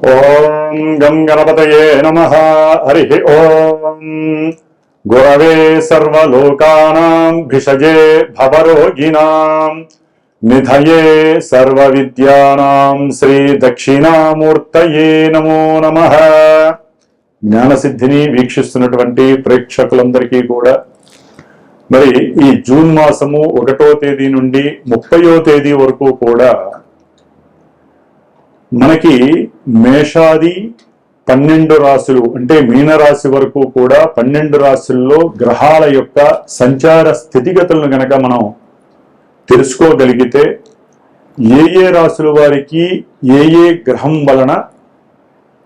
ఓం గం గణపతయే నమః. హరి ఓం. గురవే సర్వలోకానాం భిషజే భవరోగిణాం నిధయే సర్వవిద్యానాం శ్రీ దక్షిణామూర్తయే నమో నమః. జ్ఞానసిద్ధిని వీక్షిస్తున్నటువంటి ప్రేక్షకులందరికీ కూడా మరి ఈ జూన్ మాసము 1వ తేదీ నుండి 30వ తేదీ వరకు కూడా మనకి మేషాది 12 రాశులు అంటే మీనరాశి వరకు కూడా 12 రాశుల్లో గ్రహాల యొక్క సంచార స్థితిగతులను గనక మనం తెలుసుకోగలిగితే ఏ రాశుల వారికి ఏ గ్రహం వలన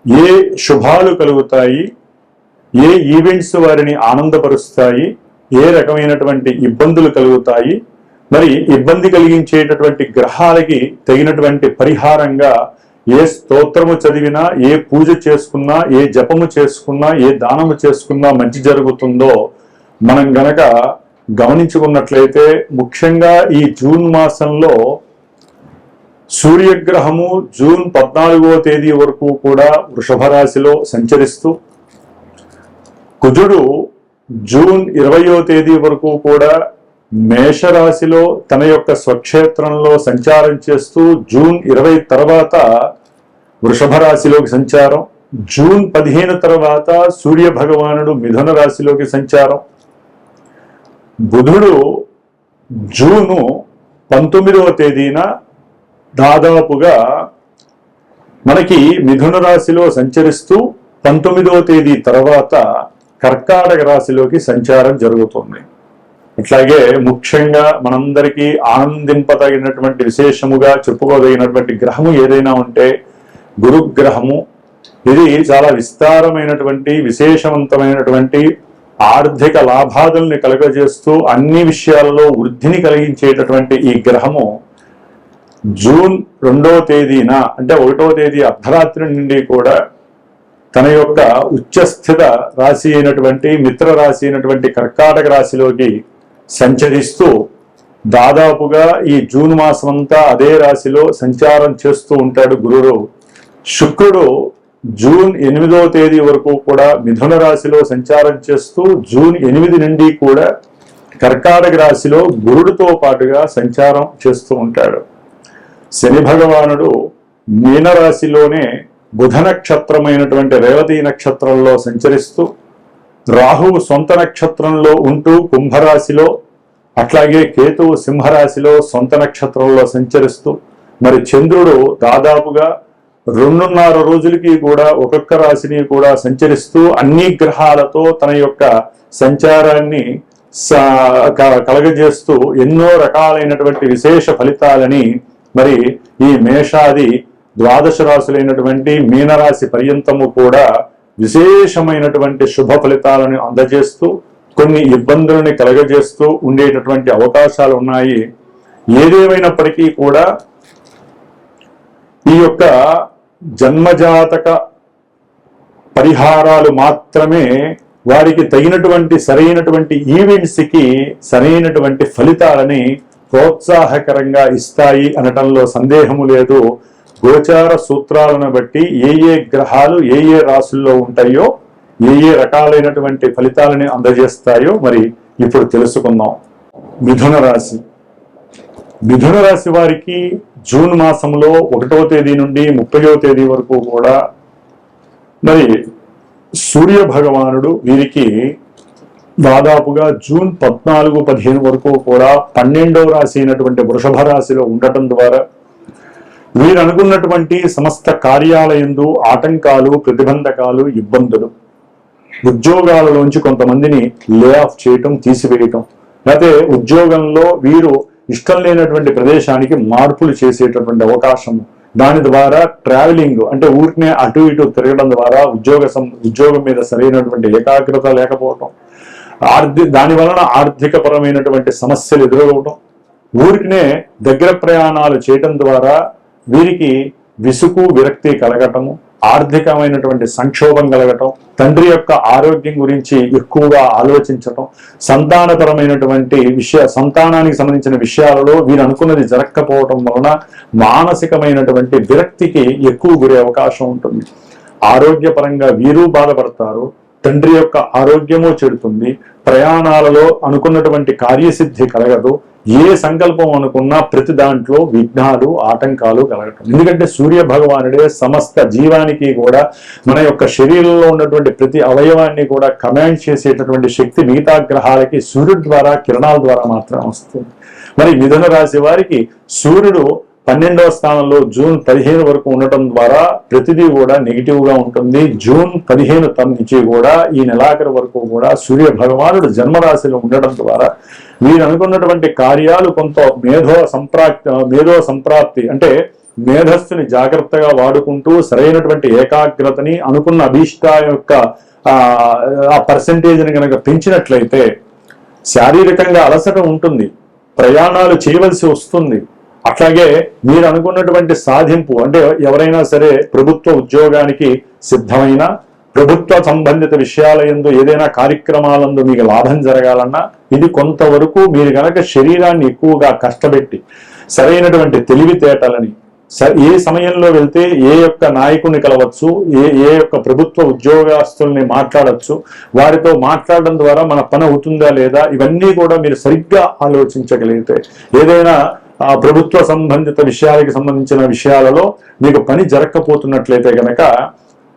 ఏ శుభాలు కలుగుతాయి, ఏ ఈవెంట్స్ వారిని ఆనందపరుస్తాయి, ఏ రకమైనటువంటి ఇబ్బందులు కలుగుతాయి, మరి ఇబ్బంది కలిగించేటటువంటి గ్రహాలకి తగినటువంటి పరిహారంగా ఏ స్తోత్రము చదివినా, ఏ పూజ చేసుకున్నా, ఏ జపము చేసుకున్నా, ఏ దానము చేసుకున్నా మంచి జరుగుతుందో మనం గనక గమనించుకున్నట్లయితే ముఖ్యంగా ఈ జూన్ మాసంలో సూర్యగ్రహము జూన్ 14వ తేదీ వరకు కూడా వృషభ రాశిలో సంచరిస్తూ, కుజుడు జూన్ 20వ తేదీ వరకు కూడా మేషరాశిలో తన యొక్క స్వక్షేత్రంలో సంచారం చేస్తూ జూన్ 20 తర్వాత వృషభ రాశిలోకి సంచారం, జూన్ 15 తర్వాత సూర్య భగవానుడు మిథున రాశిలోకి సంచారం, బుధుడు జూను 19వ తేదీన దాదాపుగా మనకి మిథున రాశిలో సంచరిస్తూ 19వ తేదీ తర్వాత కర్కాటక రాశిలోకి సంచారం జరుగుతుంది. అట్లాగే ముఖ్యంగా మనందరికీ ఆనందింపదగినటువంటి విశేషముగా చెప్పుకోదగినటువంటి గ్రహము ఏదైనా ఉంటే గురుగ్రహము. ఇది చాలా విస్తారమైనటువంటి విశేషవంతమైనటువంటి ఆర్థిక లాభాదుల్ని కలుగజేస్తూ అన్ని విషయాలలో వృద్ధిని కలిగించేటటువంటి ఈ గ్రహము జూన్ 2వ తేదీన అంటే 1వ తేదీ అర్ధరాత్రి నుండి కూడా తన యొక్క ఉచ్చస్థిత రాశి అయినటువంటి మిత్ర రాశి అయినటువంటి కర్కాటక రాశిలోకి సంచరిస్తూ దాదాపుగా ఈ జూన్ మాసం అంతా అదే రాశిలో సంచారం చేస్తూ ఉంటాడు గురుడు. శుక్రుడు జూన్ 8వ తేదీ వరకు కూడా మిథున రాశిలో సంచారం చేస్తూ జూన్ 8 నుండి కూడా కర్కాటక రాశిలో గురుడితో పాటుగా సంచారం చేస్తూ ఉంటాడు. శని భగవానుడు మీనరాశిలోనే బుధ నక్షత్రమైనటువంటి రేవతి నక్షత్రంలో సంచరిస్తూ, రాహువు సొంత నక్షత్రంలో ఉంటూ కుంభరాశిలో, అట్లాగే కేతువు సింహరాశిలో సొంత నక్షత్రంలో సంచరిస్తూ, మరి చంద్రుడు దాదాపుగా 2.5 రోజులకి కూడా ఒక్కొక్క రాశిని కూడా సంచరిస్తూ అన్ని గ్రహాలతో తన యొక్క సంచారాన్ని కలగజేస్తూ ఎన్నో రకాలైనటువంటి విశేష ఫలితాలని మరి ఈ మేషాది 12 రాశులైనటువంటి మీనరాశి పర్యంతము కూడా విశేషమైనటువంటి శుభ ఫలితాలను అందజేస్తూ కొన్ని ఇబ్బందులని కలగజేస్తూ ఉండేటటువంటి అవకాశాలు ఉన్నాయి. ఏదేమైనప్పటికీ కూడా ఈ యొక్క జన్మజాతక పరిహారాలు మాత్రమే వారికి తగినటువంటి సరైనటువంటి ఈవెంట్స్కి సరైనటువంటి ఫలితాలని ప్రోత్సాహకరంగా ఇస్తాయి అనటంలో సందేహము లేదు. గోచార సూత్రాలను బట్టి ఏ గ్రహాలు ఏ రాశుల్లో ఉంటాయో ఏ రకాలైనటువంటి ఫలితాలని అందజేస్తాయో మరి ఇప్పుడు తెలుసుకుందాం. మిథున రాశి. మిథున రాశి వారికి జూన్ మాసంలో 1వ తేదీ నుండి 30వ తేదీ వరకు కూడా మరి సూర్య భగవానుడు వీరికి దాదాపుగా జూన్ 14-15 వరకు కూడా 12వ రాశి అయినటువంటి వృషభ రాశిలో ఉండటం ద్వారా వీరు అనుకున్నటువంటి సమస్త కార్యాలయందు ఆటంకాలు, ప్రతిబంధకాలు, ఇబ్బందులు, ఉద్యోగాలలోంచి కొంతమందిని లే ఆఫ్ చేయటం, తీసివేయటం, లేకపోతే ఉద్యోగంలో వీరు ఇష్టం లేనటువంటి ప్రదేశానికి మార్పులు చేసేటటువంటి అవకాశం, దాని ద్వారా ట్రావెలింగ్ అంటే ఊరినే అటు ఇటు తిరగడం ద్వారా ఉద్యోగం మీద సరైనటువంటి ఏకాగ్రత లేకపోవటం, దాని వలన ఆర్థిక పరమైనటువంటి సమస్యలు ఎదురవటం, ఊరికినే దగ్గర ప్రయాణాలు చేయటం ద్వారా వీరికి విసుగు విరక్తి కలగటము, ఆర్థికమైనటువంటి సంక్షోభం కలగటం, తండ్రి యొక్క ఆరోగ్యం గురించి ఎక్కువగా ఆలోచించటం, సంతానపరమైనటువంటి సంతానానికి సంబంధించిన విషయాలలో వీరు అనుకున్నది జరగకపోవటం వలన మానసికమైనటువంటి విరక్తికి ఎక్కువ గురే అవకాశం ఉంటుంది. ఆరోగ్యపరంగా వీరు బాధపడతారు, తండ్రి యొక్క ఆరోగ్యము చెడుతుంది, ప్రయాణాలలో అనుకున్నటువంటి కార్యసిద్ధి కలగదు, ఏ సంకల్పం అనుకున్నా ప్రతి దాంట్లో విఘ్నాలు ఆటంకాలు కలగటం. ఎందుకంటే సూర్య భగవానుడే సమస్త జీవానికి కూడా మన యొక్క శరీరంలో ఉన్నటువంటి ప్రతి అవయవాన్ని కూడా కమాండ్ చేసేటటువంటి శక్తి మిగతా గ్రహాలకి సూర్యుడి ద్వారా కిరణాల ద్వారా మాత్రమే వస్తుంది. మరి మిథున రాశి వారికి సూర్యుడు 12వ స్థానంలో జూన్ 15 వరకు ఉండటం ద్వారా ప్రతిదీ కూడా నెగిటివ్ గా ఉంటుంది. జూన్ 15 నుంచి కూడా ఈ నెలాఖరు వరకు కూడా సూర్య భగవానుడు జన్మరాశిలో ఉండటం ద్వారా వీరు అనుకున్నటువంటి కార్యాలు కొంత మేధో సంప్రాప్తి అంటే మేధస్సుని జాగ్రత్తగా వాడుకుంటూ సరైనటువంటి ఏకాగ్రతని అనుకున్న అభీష్ట యొక్క ఆ పర్సెంటేజ్ని కనుక పెంచినట్లయితే శారీరకంగా అలసట ఉంటుంది, ప్రయాణాలు చేయవలసి వస్తుంది. అట్లాగే మీరు అనుకున్నటువంటి సాధింపు అంటే ఎవరైనా సరే ప్రభుత్వ ఉద్యోగానికి సిద్ధమైన ప్రభుత్వ సంబంధిత విషయాల యందు ఏదైనా కార్యక్రమాలందు మీకు లాభం జరగాలన్నా ఇది కొంతవరకు మీరు గనక శరీరాన్ని ఎక్కువగా కష్టపెట్టి సరైనటువంటి తెలివితేటలని ఏ సమయంలో వెళ్తే ఏ యొక్క నాయకుని కలవచ్చు, ఏ యొక్క ప్రభుత్వ ఉద్యోగస్తుల్ని మాట్లాడచ్చు, వారితో మాట్లాడడం ద్వారా మన పని అవుతుందా లేదా, ఇవన్నీ కూడా మీరు సరిగ్గా ఆలోచించగలిగితే ఏదైనా ప్రభుత్వ సంబంధిత విషయాలకు సంబంధించిన విషయాలలో మీకు పని జరగకపోతున్నట్లయితే గనక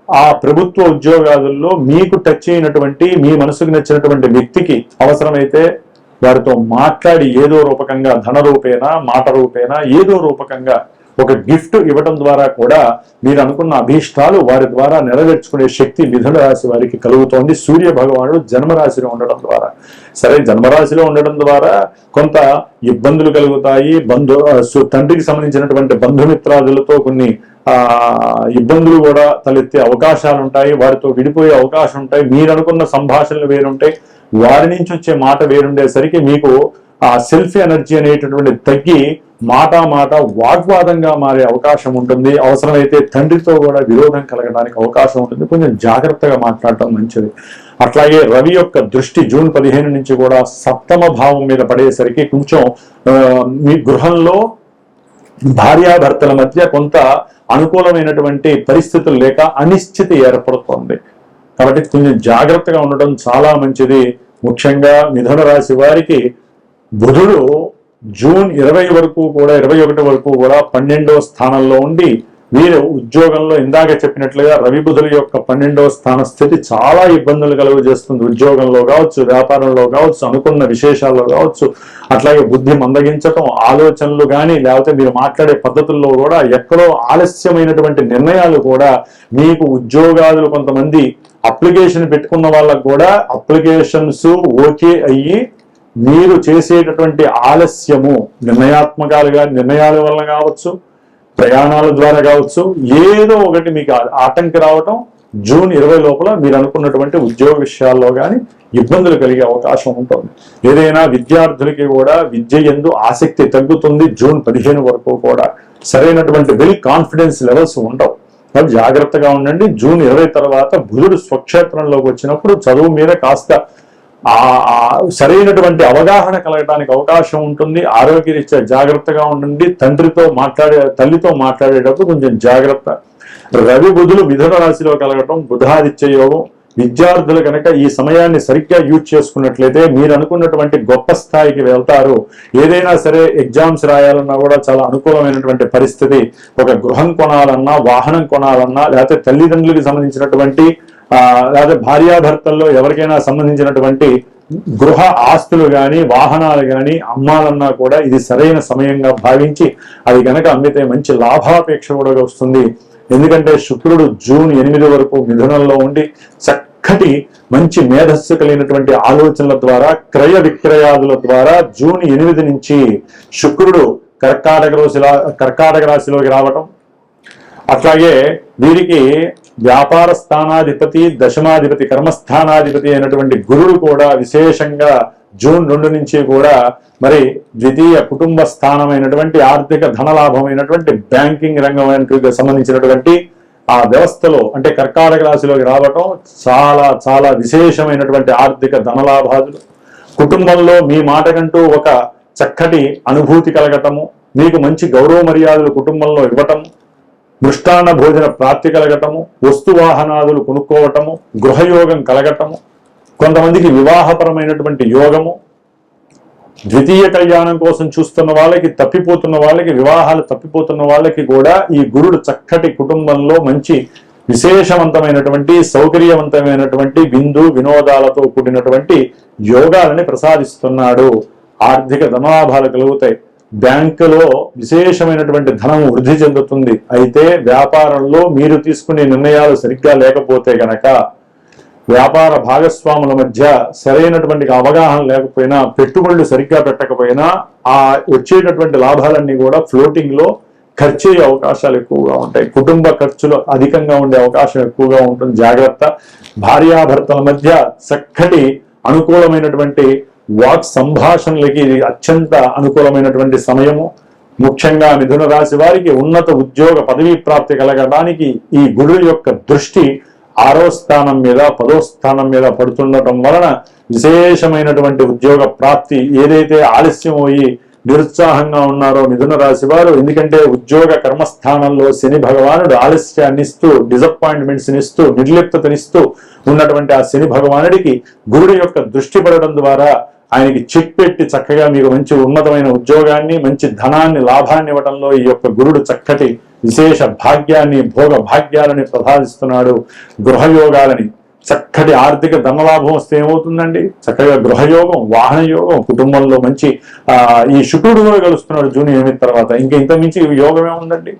ఆ ప్రభుత్వ ఉద్యోగాలలో మీకు టచ్ అయినటువంటి మీ మనసుకు నచ్చినటువంటి వ్యక్తికి అవసరమైతే వారితో మాట్లాడి ఏదో రూపకంగా ధన రూపేనా మాట రూపేనా ఏదో రూపకంగా ఒక గిఫ్ట్ ఇవ్వడం ద్వారా కూడా మీరు అనుకున్న అభీష్టాలు వారి ద్వారా నెరవేర్చుకునే శక్తి మిథున రాశి వారికి కలుగుతోంది సూర్య భగవానుడు జన్మరాశిలో ఉండడం ద్వారా. సరే, జన్మరాశిలో ఉండడం ద్వారా కొంత ఇబ్బందులు కలుగుతాయి, తండ్రికి సంబంధించినటువంటి బంధుమిత్రాదులతో కొన్ని ఇబ్బందులు కూడా తలెత్తే అవకాశాలు ఉంటాయి, వారితో విడిపోయే అవకాశం ఉంటాయి, మీరు అనుకున్న సంభాషణలు వేరుంటాయి, వారి నుంచి వచ్చే మాట వేరుండేసరికి మీకు ఆ సెల్ఫ్ ఎనర్జీ అనేటటువంటి తగ్గి మాట వాగ్వాదంగా మారే అవకాశం ఉంటుంది. అవసరమైతే తండ్రితో కూడా విరోధం కలగడానికి అవకాశం ఉంటుంది. కొంచెం జాగ్రత్తగా మాట్లాడటం మంచిది. అట్లాగే రవి యొక్క దృష్టి జూన్ 15 నుంచి కూడా 7వ భావం మీద పడేసరికి కొంచెం మీ గృహంలో భార్యాభర్తల మధ్య కొంత అనుకూలమైనటువంటి పరిస్థితులు లేక అనిశ్చితి ఏర్పడుతోంది. కాబట్టి కొంచెం జాగ్రత్తగా ఉండటం చాలా మంచిది. ముఖ్యంగా మిథున రాశి వారికి బుధుడు జూన్ 20 వరకు కూడా 21 వరకు కూడా 12వ స్థానంలో ఉండి వీరు ఉద్యోగంలో ఇందాక చెప్పినట్లుగా రవి బుధుల యొక్క 12వ స్థాన స్థితి చాలా ఇబ్బందులు కలుగజేస్తుంది. ఉద్యోగంలో కావచ్చు, వ్యాపారంలో కావచ్చు, అనుకున్న విశేషాల్లో కావచ్చు. అట్లాగే బుద్ధి మందగించటం, ఆలోచనలు కానీ లేకపోతే మీరు మాట్లాడే పద్ధతుల్లో కూడా ఎక్కడో ఆలస్యమైనటువంటి నిర్ణయాలు కూడా మీకు ఉద్యోగాలు కొంతమంది అప్లికేషన్ పెట్టుకున్న వాళ్ళకు కూడా అప్లికేషన్స్ ఓకే అయ్యి మీరు చేసేటటువంటి ఆలస్యము నిర్ణయాల వల్ల కావచ్చు, ప్రయాణాల ద్వారా కావచ్చు, ఏదో ఒకటి మీకు ఆటంకి రావటం జూన్ 20 లోపల మీరు అనుకున్నటువంటి ఉద్యోగ విషయాల్లో కానీ ఇబ్బందులు కలిగే అవకాశం ఉంటుంది. ఏదైనా విద్యార్థులకి కూడా విద్య యందు ఆసక్తి తగ్గుతుంది. జూన్ 15 వరకు కూడా సరైనటువంటి వెల్ కాన్ఫిడెన్స్ లెవెల్స్ ఉండవు. కాబట్టి జాగ్రత్తగా ఉండండి. జూన్ 20 తర్వాత బుధుడు స్వక్షేత్రంలోకి వచ్చినప్పుడు చదువు మీద కాస్త సరైనటువంటి అవగాహన కలగడానికి అవకాశం ఉంటుంది. ఆరోగ్యరీత్యా జాగ్రత్తగా ఉండండి. తల్లితో మాట్లాడేటప్పుడు కొంచెం జాగ్రత్త. రవి బుధులు మిథున రాశిలో కలగటం బుధాదిత్య యోగం. విద్యార్థులు కనుక ఈ సమయాన్ని సరిగ్గా యూజ్ చేసుకున్నట్లయితే మీరు అనుకున్నటువంటి గొప్ప స్థాయికి వెళ్తారు. ఏదైనా సరే ఎగ్జామ్స్ రాయాలన్నా కూడా చాలా అనుకూలమైనటువంటి పరిస్థితి. ఒక గృహం కొనాలన్నా, వాహనం కొనాలన్నా, లేకపోతే తల్లిదండ్రులకు సంబంధించినటువంటి లేదా భార్యాభర్తల్లో ఎవరికైనా సంబంధించినటువంటి గృహ ఆస్తులు కానీ వాహనాలు కానీ అమ్మాలన్నా కూడా ఇది సరైన సమయంగా భావించి అది కనుక అమ్మితే మంచి లాభాపేక్ష కూడా వస్తుంది. ఎందుకంటే శుక్రుడు జూన్ 8 వరకు మిథునంలో ఉండి చక్కటి మంచి మేధస్సు కలిగినటువంటి ఆలోచనల ద్వారా క్రయ విక్రయాదుల ద్వారా జూన్ 8 నుంచి శుక్రుడు కర్కాటక రాశిలోకి రావటం. అట్లాగే వీరికి వ్యాపార స్థానాధిపతి, దశమాధిపతి, కర్మస్థానాధిపతి అయినటువంటి గురుడు కూడా విశేషంగా జూన్ 2 నుంచి కూడా మరి ద్వితీయ కుటుంబ స్థానమైనటువంటి ఆర్థిక ధనలాభమైనటువంటి బ్యాంకింగ్ రంగం సంబంధించినటువంటి ఆ వ్యవస్థలో అంటే కర్కాటక రాశిలోకి రావటం చాలా చాలా విశేషమైనటువంటి ఆర్థిక ధనలాభాదులు, కుటుంబంలో మీ మాటకంటూ ఒక చక్కటి అనుభూతి కలగటము, మీకు మంచి గౌరవ మర్యాదలు కుటుంబంలో ఇవ్వటము, మృష్టాన్న భోజన ప్రాప్తి కలగటము, వస్తువాహనాదులు కొనుక్కోవటము, గృహయోగం కలగటము, కొంతమందికి వివాహపరమైనటువంటి యోగము, ద్వితీయ కళ్యాణం కోసం చూస్తున్న వాళ్ళకి, తప్పిపోతున్న వాళ్ళకి, వివాహాలు తప్పిపోతున్న వాళ్ళకి కూడా ఈ గురుడు చక్కటి కుటుంబంలో మంచి విశేషవంతమైనటువంటి సౌకర్యవంతమైనటువంటి విందు వినోదాలతో కూడినటువంటి యోగాలని ప్రసాదిస్తున్నాడు. ఆర్థిక ధనలాభాలు కలుగుతాయి. బ్యాంకులో విశేషమైనటువంటి ధనం వృద్ధి చెందుతుంది. అయితే వ్యాపారంలో మీరు తీసుకునే నిర్ణయాలు సరిగ్గా లేకపోతే గనక, వ్యాపార భాగస్వాముల మధ్య సరైనటువంటి అవగాహన లేకపోయినా, పెట్టుబడులు సరిగ్గా పెట్టకపోయినా ఆ వచ్చేటటువంటి లాభాలన్నీ కూడా ఫ్లోటింగ్ లో ఖర్చు అయ్యే అవకాశాలు ఎక్కువగా ఉంటాయి. కుటుంబ ఖర్చులు అధికంగా ఉండే అవకాశం ఎక్కువగా ఉంటుంది. జాగ్రత్త. భార్యాభర్తల మధ్య చక్కటి అనుకూలమైనటువంటి వాక్ సంభాషణలకి ఇది అత్యంత అనుకూలమైనటువంటి సమయము. ముఖ్యంగా మిథున రాశి వారికి ఉన్నత ఉద్యోగ పదవీ ప్రాప్తి కలగడానికి ఈ గురువు యొక్క దృష్టి 6వ స్థానం మీద 10వ స్థానం మీద పడుతుండటం వలన విశేషమైనటువంటి ఉద్యోగ ప్రాప్తి. ఏదైతే ఆలస్యం అయ్యి నిరుత్సాహంగా ఉన్నారో మిథున రాశి వారు, ఎందుకంటే ఉద్యోగ కర్మస్థానంలో శని భగవానుడు ఆలస్యాన్ని ఇస్తూ, డిసప్పాయింట్మెంట్స్ ఇస్తూ, నిర్లిప్తతనిస్తూ ఉన్నటువంటి ఆ శని భగవానుడికి గురుడు యొక్క దృష్టి పడడం ద్వారా ఆయనకి చెక్ పెట్టి చక్కగా మీకు మంచి ఉన్నతమైన ఉద్యోగాన్ని, మంచి ధనాన్ని, లాభాన్ని ఇవ్వడంలో ఈ యొక్క గురుడు చక్కటి విశేష భాగ్యాన్ని, భోగ భాగ్యాలని ప్రసాదిస్తున్నాడు. గృహయోగాలని, చక్కటి ఆర్థిక ధనలాభం వస్తే ఏమవుతుందండి? చక్కగా గృహయోగం, వాహన యోగం, కుటుంబంలో మంచి ఈ శుక్రుడు కూడా కలుస్తున్నాడు జూన్ 8 తర్వాత. ఇంత మించి యోగం ఏముందండి?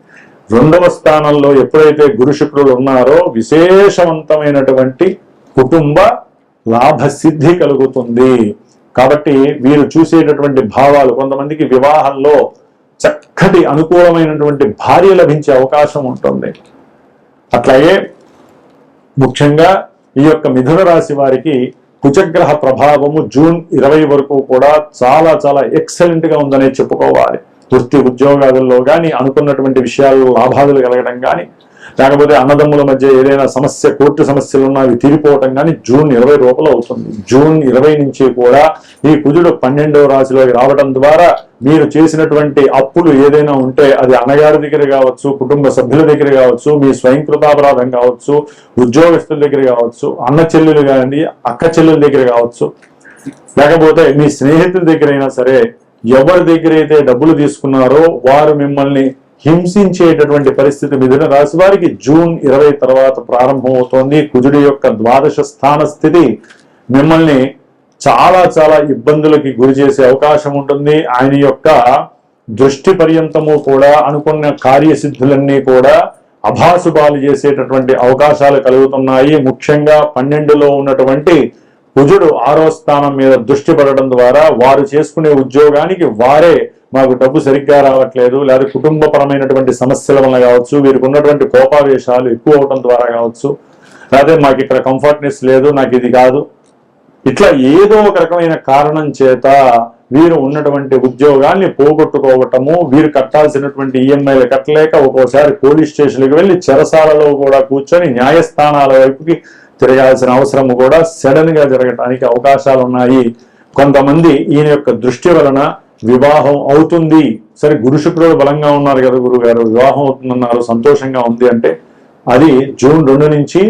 2వ స్థానంలో ఎప్పుడైతే గురు శుక్రుడు ఉన్నారో విశేషవంతమైనటువంటి కుటుంబ లాభసిద్ధి కలుగుతుంది. కాబట్టి వీరు చూసేటటువంటి భావాలు, కొంతమందికి వివాహంలో చక్కటి అనుకూలమైనటువంటి భార్య లభించే అవకాశం ఉంటుంది. అట్లాగే ముఖ్యంగా ఈ యొక్క మిథున రాశి వారికి కుజగ్రహ ప్రభావము జూన్ 20 వరకు కూడా చాలా చాలా ఎక్సలెంట్ గా ఉందనే చెప్పుకోవాలి. వృత్తి ఉద్యోగాలలో కానీ, అనుకున్నటువంటి విషయాల్లో లాభాలు కలగడం కానీ, లేకపోతే అన్నదమ్ముల మధ్య ఏదైనా సమస్య, కోర్టు సమస్యలు ఉన్నా అవి తీరిపోవటం కానీ జూన్ 20 లోపల అవుతుంది. జూన్ 20 నుంచి కూడా ఈ కుజుడు 12వ రాశిలోకి రావడం ద్వారా మీరు చేసినటువంటి అప్పులు ఏదైనా ఉంటే అది అన్నగారి దగ్గర కావచ్చు, కుటుంబ సభ్యుల దగ్గర కావచ్చు, మీ స్వయంకృతాపరాధం కావచ్చు, ఉద్యోగస్తుల దగ్గర కావచ్చు, అన్న చెల్లెలు కానీ అక్క చెల్లెల దగ్గర కావచ్చు, లేకపోతే మీ స్నేహితుల దగ్గర అయినా సరే, ఎవరి దగ్గర అయితే డబ్బులు తీసుకున్నారో వారు మిమ్మల్ని హింసించేటటువంటి పరిస్థితి మిథున రాశి వారికి జూన్ 20 తర్వాత ప్రారంభమవుతోంది. కుజుడి యొక్క ద్వాదశ స్థాన స్థితి మిమ్మల్ని చాలా చాలా ఇబ్బందులకి గురి చేసే అవకాశం ఉంటుంది. ఆయన యొక్క దృష్టి పర్యంతము కూడా అనుకున్న కార్యసిద్ధులన్నీ కూడా అభాసుపాలు చేసేటటువంటి అవకాశాలు కలుగుతున్నాయి. ముఖ్యంగా 12లో ఉన్నటువంటి కుజుడు 6వ స్థానం మీద దృష్టి పడడం ద్వారా వారు చేసుకునే ఉద్యోగానికి వారే, మాకు డబ్బు సరిగ్గా రావట్లేదు, లేదా కుటుంబపరమైనటువంటి సమస్యల వల్ల కావచ్చు, వీరికి ఉన్నటువంటి కోపావేశాలు ఎక్కువ అవడం ద్వారా కావచ్చు, లేదా మాకు ఇక్కడ కంఫర్ట్నెస్ లేదు, నాకు ఇది కాదు, ఇట్లా ఏదో ఒక రకమైన కారణం చేత వీరు ఉన్నటువంటి ఉద్యోగాన్ని పోగొట్టుకోవటము, వీరు కట్టాల్సినటువంటి ఈఎంఐలు కట్టలేక ఒక్కోసారి పోలీస్ స్టేషన్కి వెళ్ళి చెరసాలలో కూడా కూర్చొని న్యాయస్థానాల వైపుకి తిరగాల్సిన అవసరం కూడా సడన్ గా జరగటానికి అవకాశాలు ఉన్నాయి. కొంతమంది ఈయన యొక్క దృష్టి వలన వివాహం అవుతుంది. సరే, గురు శుక్రుడు బలంగా ఉన్నారు కదా గురువు గారు, వివాహం అవుతుందన్నారు, సంతోషంగా ఉంది అంటే అది జూన్ 2 నుంచి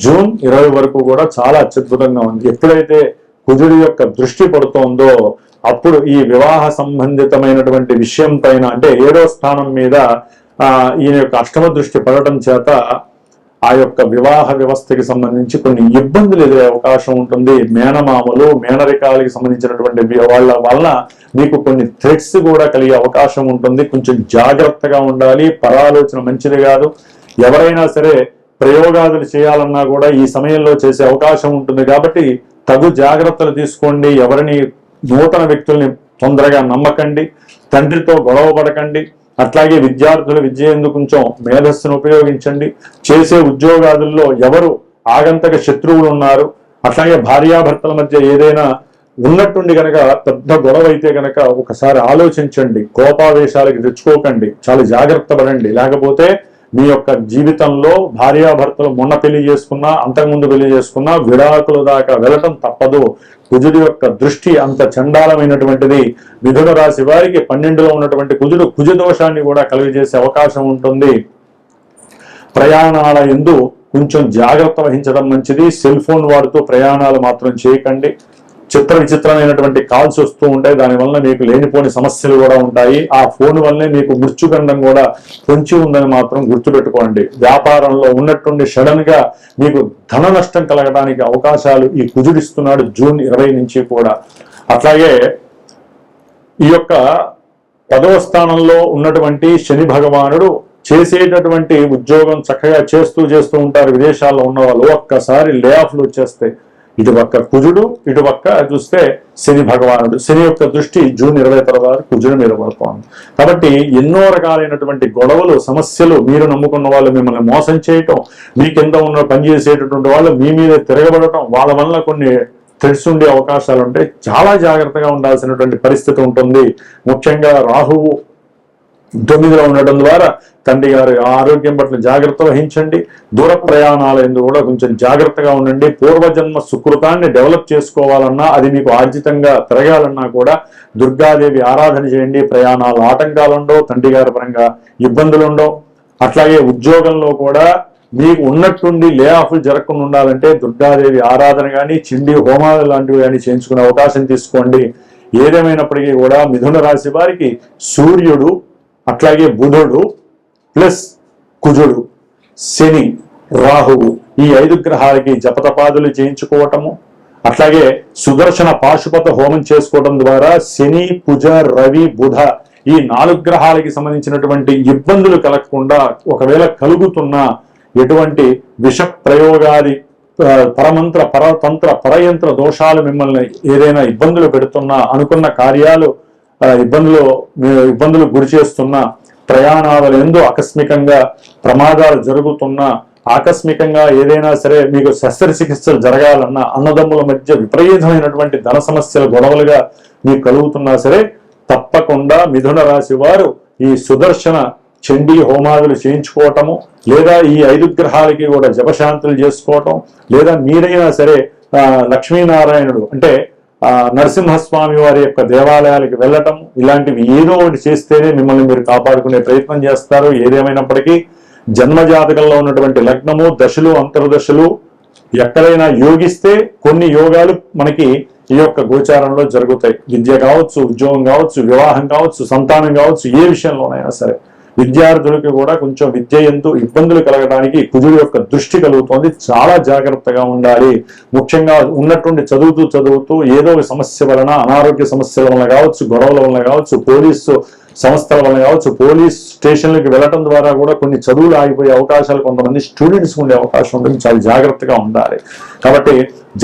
జూన్ 20 వరకు కూడా చాలా అత్యద్భుతంగా ఉంది. ఎప్పుడైతే కుజుడి యొక్క దృష్టి పడుతోందో అప్పుడు ఈ వివాహ సంబంధితమైనటువంటి విషయం పైన, అంటే 7వ స్థానం మీద ఈయన యొక్క అష్టమ దృష్టి పడటం చేత ఆ యొక్క వివాహ వ్యవస్థకి సంబంధించి కొన్ని ఇబ్బందులు ఎదురే అవకాశం ఉంటుంది. మేనమామలు, మేనరికాలకి సంబంధించినటువంటి వాళ్ళ వలన మీకు కొన్ని థ్రెట్స్ కూడా కలిగే అవకాశం ఉంటుంది. కొంచెం జాగ్రత్తగా ఉండాలి. పరాలోచన మంచిది కాదు. ఎవరైనా సరే ప్రయోగాలు చేయాలన్నా కూడా ఈ సమయంలో చేసే అవకాశం ఉంటుంది. కాబట్టి తగు జాగ్రత్తలు తీసుకోండి. ఎవరిని నూతన వ్యక్తుల్ని తొందరగా నమ్మకండి. తండ్రితో గొడవ పడకండి. అట్లాగే విద్యార్థుల విద్య ఎందుకు కొంచెం మేధస్సును ఉపయోగించండి. చేసే ఉద్యోగాదుల్లో ఎవరు ఆగంతక శత్రువులు ఉన్నారు, అట్లాగే భార్యాభర్తల మధ్య ఏదైనా ఉన్నట్టుండి కనుక పెద్ద గొడవ అయితే కనుక ఒకసారి ఆలోచించండి. కోపావేశాలకి తెచ్చుకోకండి. చాలా జాగ్రత్త పడండి. లేకపోతే మీ యొక్క జీవితంలో భార్యాభర్తలు మొన్న పెళ్లి చేసుకున్నా, అంతకుముందు పెళ్లి చేసుకున్నా విడాకుల దాకా వెళ్ళటం తప్పదు. కుజుడి యొక్క దృష్టి అంత చండాలమైనటువంటిది. మిథున రాశి వారికి 12లో ఉన్నటువంటి కుజుడు కుజ దోషాన్ని కూడా కలుగజేసే అవకాశం ఉంటుంది. ప్రయాణాల యందు కొంచెం జాగ్రత్త వహించడం మంచిది. సెల్ ఫోన్ వాడుతూ ప్రయాణాలు మాత్రం చేయకండి. చిత్ర విచిత్రమైనటువంటి కాల్స్ వస్తూ ఉంటాయి, దానివల్ల మీకు లేనిపోని సమస్యలు కూడా ఉంటాయి. ఆ ఫోన్ వల్లే మీకు మృత్యుగండం కూడా పొంచి ఉందని మాత్రం గుర్తుపెట్టుకోండి. వ్యాపారంలో ఉన్నట్టుండి సడన్ గా మీకు ధన నష్టం కలగడానికి అవకాశాలు ఈ కుజుడిస్తున్నాడు జూన్ 20 నుంచి కూడా. అట్లాగే ఈ యొక్క 10వ స్థానంలో ఉన్నటువంటి శని భగవానుడు చేసేటటువంటి ఉద్యోగం చక్కగా చేస్తూ ఉంటారు. విదేశాల్లో ఉన్న వాళ్ళు ఒక్కసారి లే ఆఫ్లు వచ్చేస్తాయి. ఇటు పక్క కుజుడు, ఇటు పక్క చూస్తే శని భగవానుడు. శని యొక్క దృష్టి జూన్ 20 తర్వాత కుజుడు మీద పడుతోంది. కాబట్టి ఎన్నో రకాలైనటువంటి గొడవలు, సమస్యలు, మీరు నమ్ముకున్న వాళ్ళు మిమ్మల్ని మోసం చేయటం, మీ కింద ఉన్న పనిచేసేటటువంటి వాళ్ళు మీ మీద తిరగబడటం, వాళ్ళ వల్ల కొన్ని థ్రెడ్స్ ఉండే అవకాశాలు ఉంటాయి. చాలా జాగ్రత్తగా ఉండాల్సినటువంటి పరిస్థితి ఉంటుంది. ముఖ్యంగా రాహువు 9లో ఉండటం ద్వారా తండ్రి గారి ఆరోగ్యం పట్ల జాగ్రత్త వహించండి. దూర ప్రయాణాల యందు కూడా కొంచెం జాగ్రత్తగా ఉండండి. పూర్వజన్మ సుకృతాన్ని డెవలప్ చేసుకోవాలన్నా, అది మీకు ఆర్జితంగా తిరగాలన్నా కూడా దుర్గాదేవి ఆరాధన చేయండి. ప్రయాణాలు ఆటంకాలు ఉండవు, తండ్రి గారి పరంగా ఇబ్బందులు ఉండవు. అట్లాగే ఉద్యోగంలో కూడా మీకు ఉన్నట్టుండి లే ఆఫ్లు జరగకుండా ఉండాలంటే దుర్గాదేవి ఆరాధన కానీ, చిండి హోమాలు లాంటివి కానీ చేయించుకునే అవకాశం తీసుకోండి. ఏదేమైనప్పటికీ కూడా మిథున రాశి వారికి సూర్యుడు, అట్లాగే బుధుడు ప్లస్ కుజుడు, శని, రాహువు, ఈ 5 గ్రహాలకి జపతపాదులు చేయించుకోవటము, అట్లాగే సుదర్శన పాశుపత హోమం చేసుకోవడం ద్వారా శని, కుజ, రవి, బుధ ఈ 4 గ్రహాలకి సంబంధించినటువంటి ఇబ్బందులు కలగకుండా, ఒకవేళ కలుగుతున్నా ఎటువంటి విష ప్రయోగాది పరమంత్ర, పరతంత్ర, పరయంత్ర దోషాలు మిమ్మల్ని ఏదైనా ఇబ్బందులు పెడుతున్నా, అనుకున్న కార్యాలు ఇబ్బందులు గురి చేస్తున్న, ప్రయాణాల యందు ఆకస్మికంగా ప్రమాదాలు జరుగుతున్నా, ఆకస్మికంగా ఏదైనా సరే మీకు శస్త్రచికిత్సలు జరగాలన్నా, అన్నదమ్ముల మధ్య విపరీతమైనటువంటి ధన సమస్యలు గొడవలుగా మీకు కలుగుతున్నా సరే తప్పకుండా మిథున రాశి వారు ఈ సుదర్శన చండీ హోమాదులు చేయించుకోవటము, లేదా ఈ 5 గ్రహాలకి కూడా జపశాంతులు చేసుకోవటం, లేదా మీరైనా సరే లక్ష్మీనారాయణుడు అంటే నరసింహస్వామి వారి యొక్క దేవాలయాలకు వెళ్ళటం, ఇలాంటివి ఏదో ఒకటి చేస్తేనే మిమ్మల్ని మీరు కాపాడుకునే ప్రయత్నం చేస్తారు. ఏదేమైనప్పటికీ జన్మజాతకంలో ఉన్నటువంటి లగ్నము, దశలు, అంతర్దశలు ఎక్కడైనా యోగిస్తే కొన్ని యోగాలు మనకి ఈ యొక్క గోచారంలో జరుగుతాయి. విద్య కావచ్చు, ఉద్యోగం కావచ్చు, వివాహం కావచ్చు, సంతానం కావచ్చు, ఏ విషయంలోనైనా సరే విద్యార్థులకి కూడా కొంచెం విద్య ఎందు ఇబ్బందులు కలగడానికి కుజుడు యొక్క దృష్టి కలుగుతోంది. చాలా జాగ్రత్తగా ఉండాలి. ముఖ్యంగా ఉన్నట్టుండి చదువుతూ ఏదో ఒక సమస్య వలన, అనారోగ్య సమస్యల వలన కావచ్చు, గొడవల వలన కావచ్చు, పోలీసు సంస్థల వలన కావచ్చు, పోలీస్ స్టేషన్లకు వెళ్ళటం ద్వారా కూడా కొన్ని చదువులు ఆగిపోయే అవకాశాలు కొంతమంది స్టూడెంట్స్ ఉండే అవకాశం ఉంటుంది. చాలా జాగ్రత్తగా ఉండాలి. కాబట్టి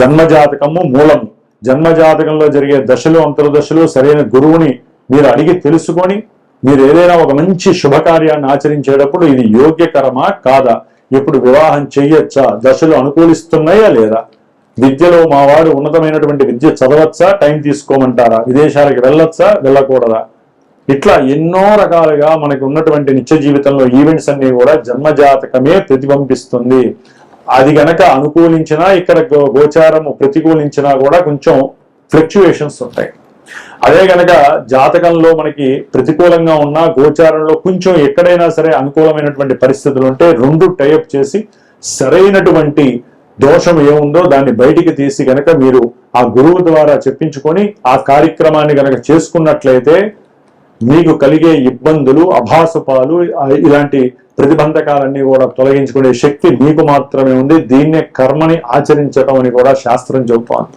జన్మజాతకము మూలము. జన్మజాతకంలో జరిగే దశలు, అంతర్దశలు సరైన గురువుని మీరు అడిగి తెలుసుకొని మీరు ఏదైనా ఒక మంచి శుభకార్యాన్ని ఆచరించేటప్పుడు ఇది యోగ్యకరమా కాదా, ఎప్పుడు వివాహం చెయ్యొచ్చా, దశలు అనుకూలిస్తున్నాయా లేదా, విద్యలో మా వాడు ఉన్నతమైనటువంటి విద్య చదవచ్చా, టైం తీసుకోమంటారా, విదేశాలకు వెళ్ళొచ్చా, వెళ్ళకూడదా, ఇట్లా ఎన్నో రకాలుగా మనకు ఉన్నటువంటి నిత్య జీవితంలో ఈవెంట్స్ అన్ని కూడా జన్మజాతకమే ప్రతిబింబిస్తుంది. అది గనక అనుకూలించినా, ఇక్కడ గోచారము ప్రతికూలించినా కూడా కొంచెం ఫ్లక్చుయేషన్స్ ఉంటాయి. అదే గనక జాతకంలో మనకి ప్రతికూలంగా ఉన్న గోచారంలో కొంచెం ఎక్కడైనా సరే అనుకూలమైనటువంటి పరిస్థితులు ఉంటే 2 టైప్ చేసి సరైనటువంటి దోషం ఏముందో దాన్ని బయటికి తీసి గనక మీరు ఆ గురువు ద్వారా చెప్పించుకొని ఆ కార్యక్రమాన్ని గనక చేసుకున్నట్లయితే మీకు కలిగే ఇబ్బందులు, అభాసుపాలు, ఇలాంటి ప్రతిబంధకాలన్నీ కూడా తొలగించుకునే శక్తి మీకు మాత్రమే ఉంది. దీన్నే కర్మని ఆచరించడం అని కూడా శాస్త్రం చెబుతోంది.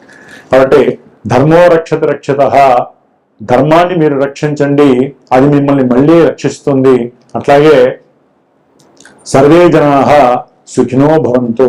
కాబట్టి ధర్మో రక్షత రక్షత, ధర్మాన్ని మీరు రక్షించండి, అది మిమ్మల్ని మళ్ళీ రక్షిస్తుంది. అట్లాగే సర్వే జనాః సుఖినో భవంతు.